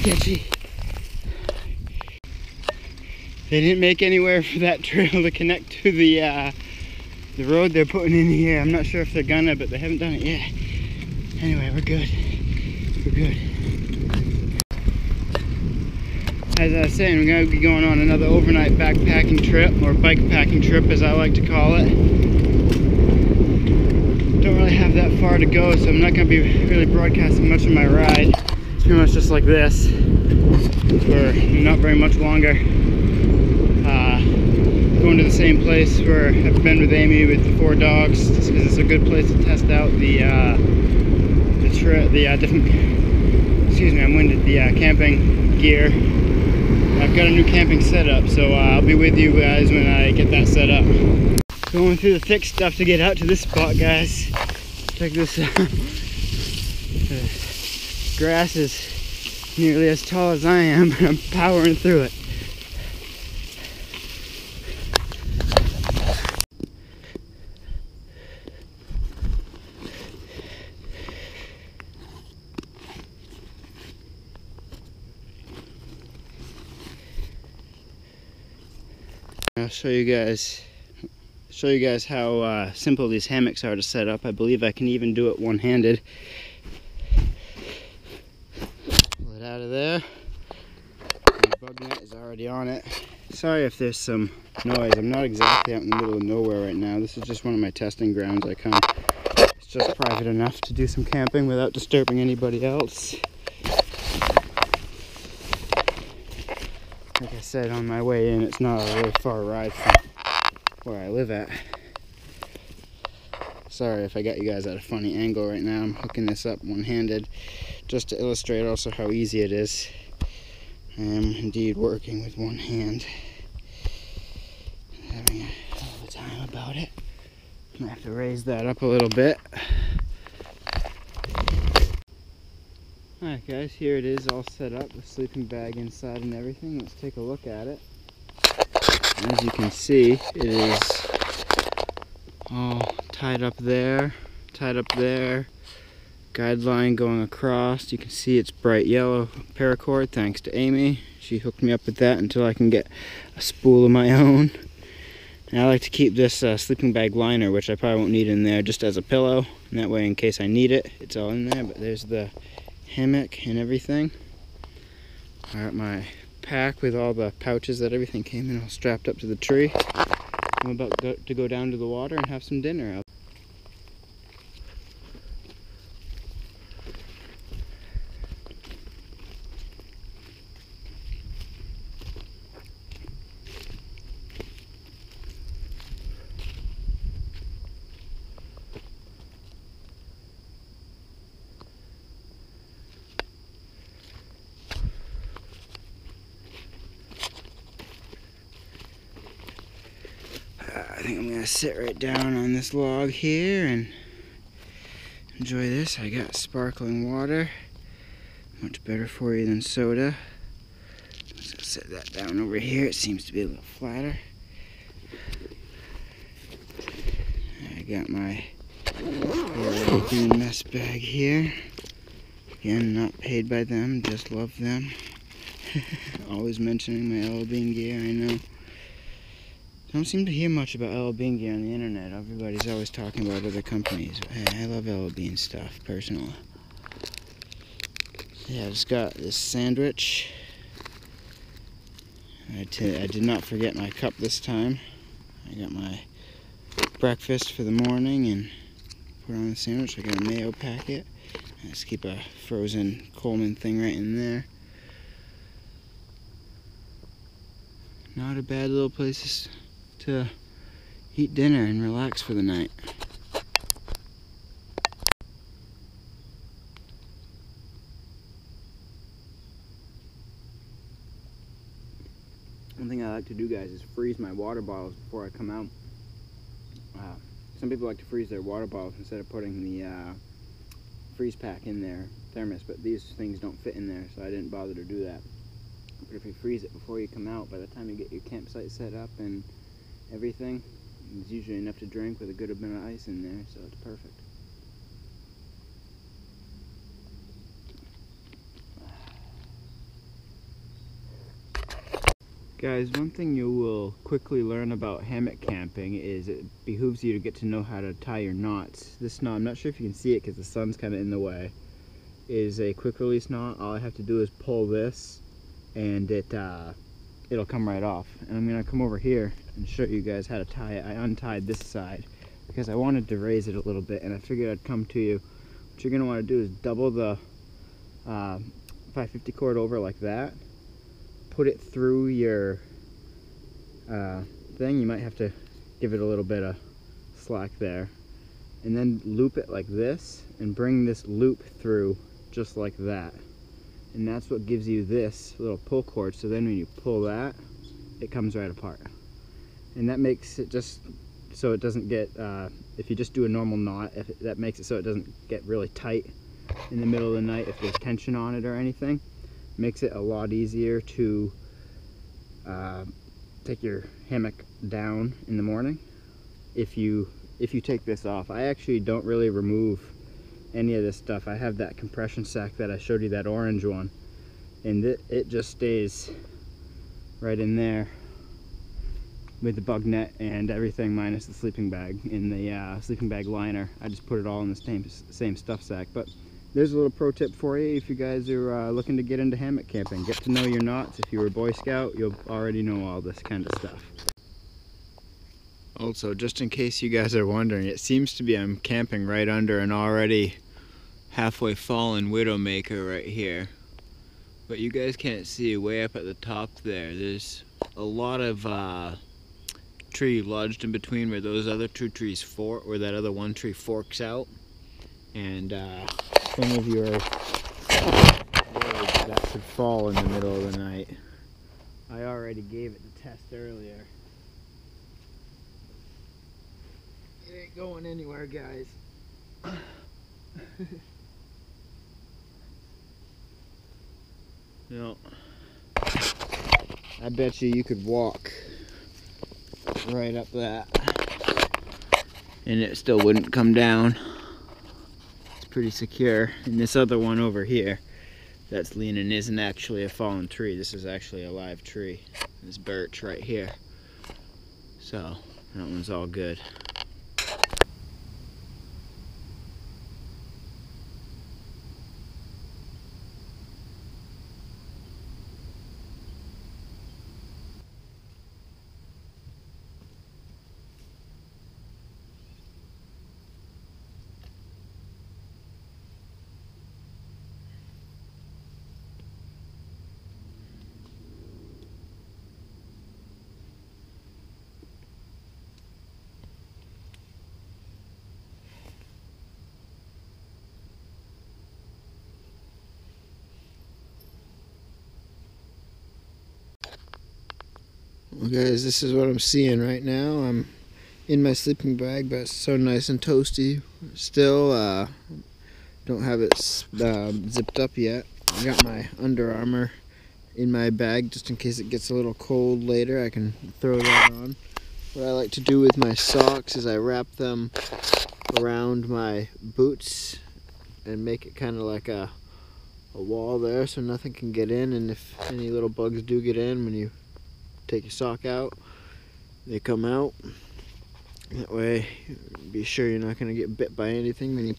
sketchy. They didn't make anywhere for that trail to connect to the road they're putting in here. I'm not sure if they're gonna, but they haven't done it yet. Anyway, we're good. We're good. As I was saying, we're going to be going on another overnight backpacking trip, or bikepacking trip as I like to call it. Don't really have that far to go, so I'm not going to be really broadcasting much of my ride. It's pretty much just like this, for not very much longer. Going to the same place where I've been with Amy with the 4 dogs, just because it's a good place to test out the camping gear. I've got a new camping setup, so I'll be with you guys when I get that set up. Going through the thick stuff to get out to this spot, guys. Check this out. The grass is nearly as tall as I am, but I'm powering through it. I'll show you guys how simple these hammocks are to set up. I believe I can even do it one-handed. Pull it out of there. The bug net is already on it. Sorry if there's some noise. I'm not exactly out in the middle of nowhere right now. This is just one of my testing grounds. It's just private enough to do some camping without disturbing anybody else. Like I said, on my way in, it's not a really far ride from where I live at. Sorry if I got you guys at a funny angle right now. I'm hooking this up one-handed just to illustrate also how easy it is. I am indeed working with one hand. Having a hell of a time about it. I'm gonna have to raise that up a little bit. Alright guys, here it is all set up, the sleeping bag inside and everything. Let's take a look at it. As you can see, it is all tied up there, guide line going across. You can see it's bright yellow paracord, thanks to Amy. She hooked me up with that until I can get a spool of my own. And I like to keep this sleeping bag liner, which I probably won't need in there, just as a pillow. And that way, in case I need it, it's all in there. But there's the hammock and everything. I got my pack with all the pouches that everything came in all strapped up to the tree. I'm about to go down to the water and have some dinner out. I think I'm going to sit right down on this log here and enjoy this. I got sparkling water, much better for you than soda. Let's set that down over here. It seems to be a little flatter. I got my green mess bag here. Again, not paid by them, just love them. Always mentioning my LL Bean gear, I know. Don't seem to hear much about LL Bean gear on the internet. Everybody's always talking about other companies. But hey, I love LL Bean stuff, personally. Yeah, I just got this sandwich. I did not forget my cup this time. I got my breakfast for the morning and put on the sandwich. I got a mayo packet. I just keep a frozen Coleman thing right in there. Not a bad little place to eat dinner and relax for the night. One thing I like to do, guys, is freeze my water bottles before I come out. Some people like to freeze their water bottles instead of putting the freeze pack in their thermos, but these things don't fit in there, so I didn't bother to do that. But if you freeze it before you come out, by the time you get your campsite set up and everything, it's usually enough to drink with a good amount of ice in there, so it's perfect. Guys, one thing you will quickly learn about hammock camping is it behooves you to get to know how to tie your knots. This knot, I'm not sure if you can see it because the sun's kind of in the way, is a quick release knot. All I have to do is pull this and it'll come right off. And I'm going to come over here and show you guys how to tie it. I untied this side because I wanted to raise it a little bit, and I figured I'd come to you. What you're going to want to do is double the 550 cord over like that. Put it through your thing. You might have to give it a little bit of slack there, and then loop it like this and bring this loop through just like that, and that's what gives you this little pull cord. So then when you pull that, it comes right apart, and that makes it just so it doesn't get if you just do a normal knot, that makes it so it doesn't get really tight in the middle of the night if there's tension on it or anything. Makes it a lot easier to take your hammock down in the morning if you take this off. I actually don't really remove any of this stuff. I have that compression sack that I showed you, that orange one, and it just stays right in there with the bug net and everything minus the sleeping bag in the sleeping bag liner. I just put it all in the same stuff sack. But there's a little pro tip for you if you guys are looking to get into hammock camping. Get to know your knots. If you were a Boy Scout, you'll already know all this kind of stuff. Also, just in case you guys are wondering, it seems to be I'm camping right under an already halfway fallen widowmaker right here. But you guys can't see way up at the top there. There's a lot of tree lodged in between where those other two trees fork, where that other one tree forks out. And some of you are worried that could fall in the middle of the night. I already gave it the test earlier. It ain't going anywhere, guys. No. I bet you could walk right up that and it still wouldn't come down. It's pretty secure. And this other one over here that's leaning isn't actually a fallen tree. This is actually a live tree. This birch right here. So that one's all good. Well guys, this is what I'm seeing right now. I'm in my sleeping bag, but it's so nice and toasty. Still don't have it zipped up yet. I got my Under Armour in my bag just in case it gets a little cold later. I can throw that on. What I like to do with my socks is I wrap them around my boots and make it kind of like a wall there so nothing can get in, and if any little bugs do get in when you take your sock out, they come out. That way, be sure you're not going to get bit by anything when you.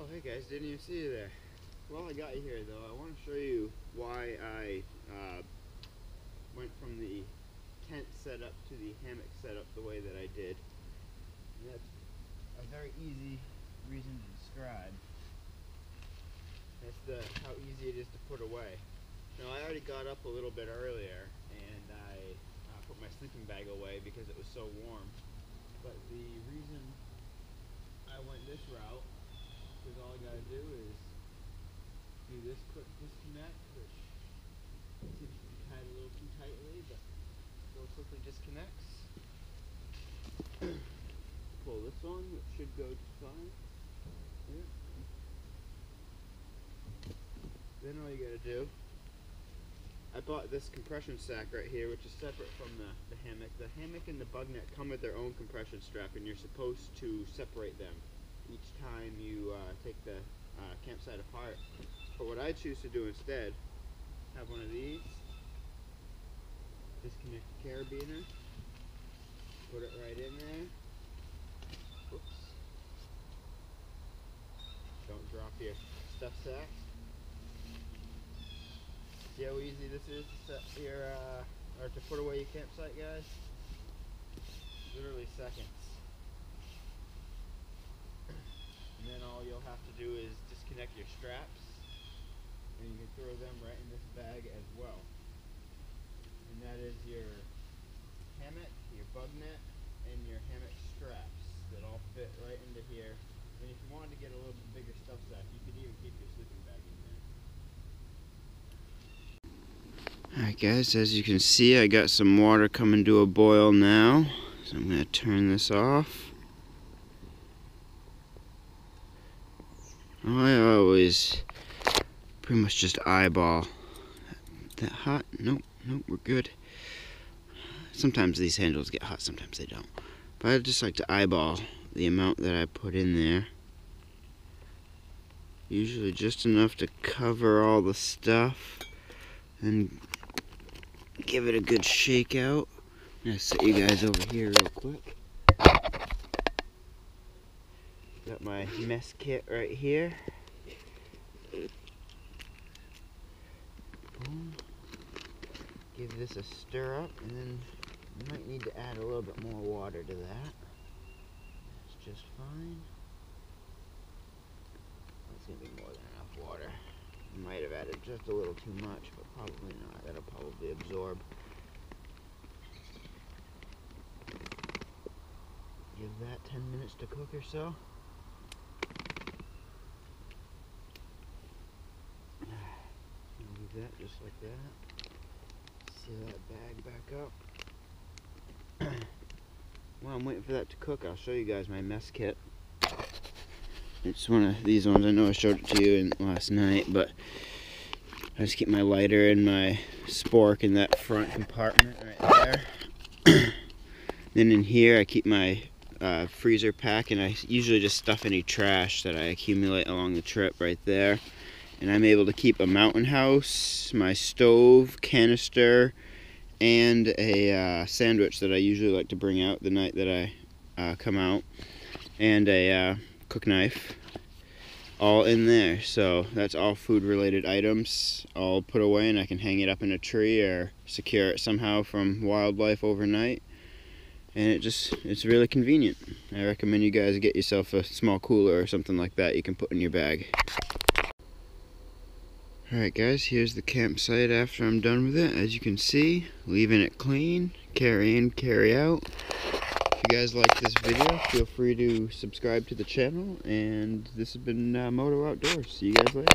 Oh hey guys, didn't even see you there. Well, I got you here though. I want to show you why I went from the tent setup to the hammock setup the way that I did. And that's a very easy reason to describe. That's how easy it is to put away. Now I already got up a little bit earlier and I put my sleeping bag away because it was so warm. But the reason I went this route, because all I gotta do is do this quick disconnect, which seems to be tied a little too tightly, but still quickly disconnects. on, which should go just fine. Yeah. Then all you gotta do, I bought this compression sack right here, which is separate from the hammock. The hammock and the bug net come with their own compression strap, and you're supposed to separate them each time you take the campsite apart. But what I choose to do instead, have one of these, disconnect the carabiner, put it right in there. Whoops. Don't drop your stuff sack. See how easy this is to set your, or to put away your campsite, guys? Literally seconds. And then all you'll have to do is disconnect your straps, and you can throw them right in this bag as well. And that is your hammock, your bug net, and your hammock straps that all fit right into here. And if you wanted to get a little bit bigger stuff sack, you could even keep your sleeping bag in there. Alright guys, as you can see, I got some water coming to a boil now. So I'm going to turn this off. I always pretty much just eyeball. That hot? Nope, we're good. Sometimes these handles get hot, sometimes they don't. But I just like to eyeball the amount that I put in there. Usually just enough to cover all the stuff and give it a good shake out. I'm gonna set you guys over here real quick. Got my mess kit right here. Boom. Give this a stir up, and then you might need to add a little bit more water to that. That's just fine. That's gonna be more than enough water. Might have added just a little too much, but probably not. That'll probably absorb. Give that 10 minutes to cook or so. Leave that just like that. Seal that bag back up. While I'm waiting for that to cook, I'll show you guys my mess kit. It's one of these ones. I know I showed it to you last night, but I just keep my lighter and my spork in that front compartment right there. Then in here I keep my freezer pack, and I usually just stuff any trash that I accumulate along the trip right there. And I'm able to keep a mountain house, my stove, canister, and a sandwich that I usually like to bring out the night that I come out, and a cook knife, all in there. So that's all food related items, all put away, and I can hang it up in a tree or secure it somehow from wildlife overnight. And it's really convenient. I recommend you guys get yourself a small cooler or something like that you can put in your bag. Alright guys, here's the campsite after I'm done with it. As you can see, leaving it clean, carry in, carry out. If you guys like this video, feel free to subscribe to the channel, and this has been Moto Outdoors. See you guys later.